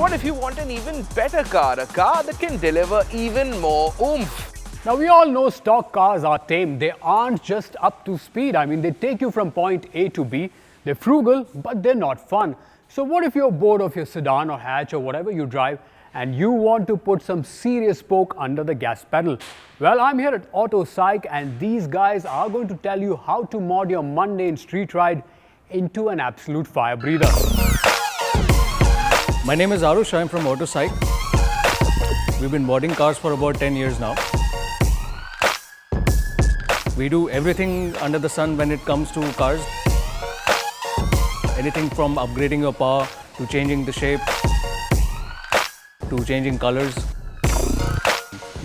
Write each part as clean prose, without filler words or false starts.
What if you want an even better car, a car that can deliver even more oomph? Now, we all know stock cars are tame. They aren't just up to speed. I mean, they take you from point A to B. They're frugal, but they're not fun. So what if you're bored of your sedan or hatch or whatever you drive and you want to put some serious poke under the gas pedal? Well, I'm here at Auto Psych, and these guys are going to tell you how to mod your mundane street ride into an absolute fire breather. My name is Arush. I'm from Auto Psych. We've been modding cars for about 10 years now. We do everything under the sun when it comes to cars. Anything from upgrading your power to changing the shape to changing colors,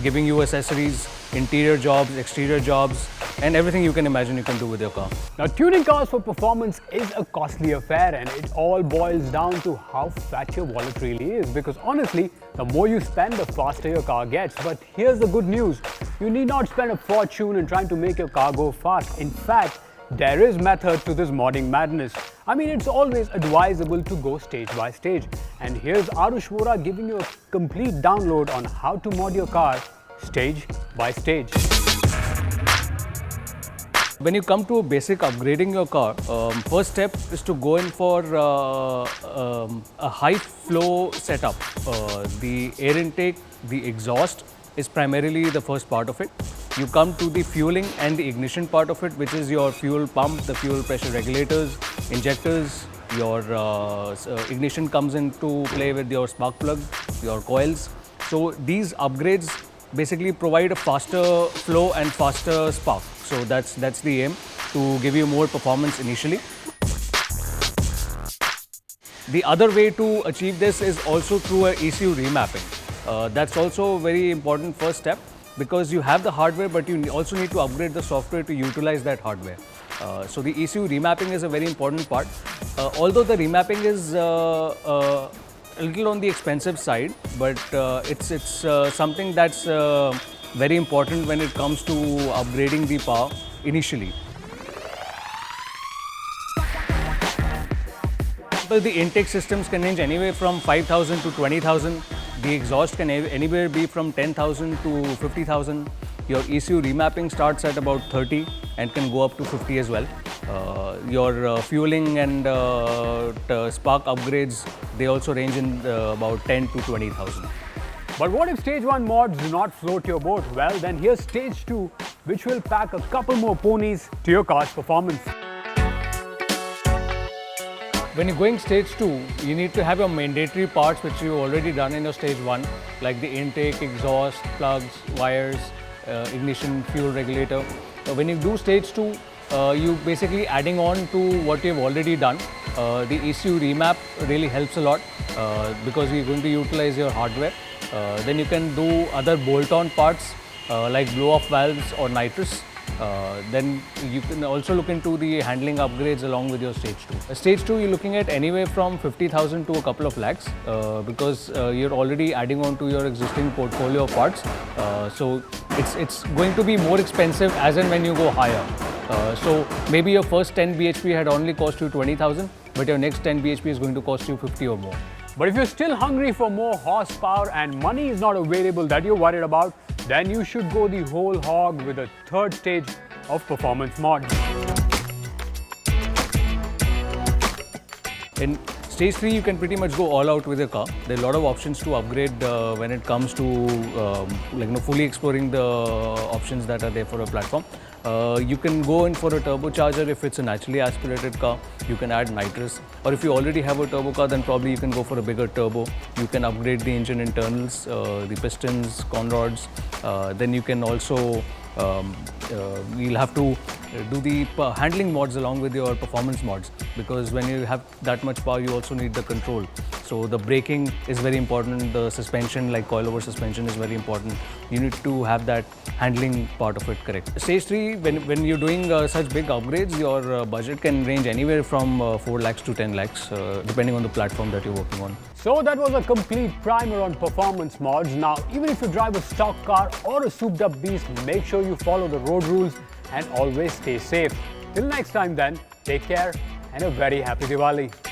giving you accessories, interior jobs, exterior jobs, and everything you can imagine you can do with your car. Now, tuning cars for performance is a costly affair, and it all boils down to how fat your wallet really is, because honestly, the more you spend, the faster your car gets. But here's the good news. You need not spend a fortune in trying to make your car go fast. In fact, there is method to this modding madness. I mean, it's always advisable to go stage by stage. And here's Arush Vora giving you a complete download on how to mod your car stage by stage. When you come to basic upgrading your car, first step is to go in for a high flow setup. The air intake, the exhaust is primarily the first part of it. You come to the fueling and the ignition part of it, which is your fuel pump, the fuel pressure regulators, injectors. Your ignition comes into play with your spark plug, your coils. So these upgrades basically provide a faster flow and faster spark. So that's the aim, to give you more performance initially. The other way to achieve this is also through a ECU remapping. That's also a very important first step, because you have the hardware, but you also need to upgrade the software to utilize that hardware. So the ECU remapping is a very important part. Although the remapping is a little on the expensive side, but it's something that's very important when it comes to upgrading the power initially. But the intake systems can range anywhere from 5,000 to 20,000. The exhaust can anywhere be from 10,000 to 50,000. Your ECU remapping starts at about 30 and can go up to 50 as well. Your fueling and spark upgrades, they also range in about 10 to 20,000. But what if stage 1 mods do not float your boat? Well, then here's stage 2, which will pack a couple more ponies to your car's performance. When you're going stage 2, you need to have your mandatory parts which you've already done in your stage 1, like the intake, exhaust, plugs, wires, ignition, fuel regulator. When you do stage 2, you basically adding on to what you've already done. The ECU remap really helps a lot because you're going to utilize your hardware. Then you can do other bolt-on parts like blow-off valves or nitrous. Then you can also look into the handling upgrades along with your stage 2. Stage 2, you're looking at anywhere from 50,000 to a couple of lakhs because you're already adding on to your existing portfolio of parts. So it's going to be more expensive as and when you go higher. So maybe your first 10 bhp had only cost you 20,000, but your next 10 bhp is going to cost you 50 or more. But if you're still hungry for more horsepower and money is not a variable that you're worried about, then you should go the whole hog with a third stage of performance mod. In stage 3, you can pretty much go all out with your car. There are a lot of options to upgrade when it comes to fully exploring the options that are there for a platform. You can go in for a turbocharger if it's a naturally aspirated car. You can add nitrous, or if you already have a turbo car, then probably you can go for a bigger turbo. You can upgrade the engine internals, the pistons, con rods. Then you can also you'll have to do the handling mods along with your performance mods, because when you have that much power, you also need the control. So the braking is very important, the suspension, like coilover suspension, is very important. You need to have that handling part of it correct. Stage 3, when you're doing such big upgrades, your budget can range anywhere from 4 lakhs to 10 lakhs, depending on the platform that you're working on. So that was a complete primer on performance mods. Now, even if you drive a stock car or a souped up beast, make sure you follow the road rules and always stay safe. Till next time then, take care and a very happy Diwali.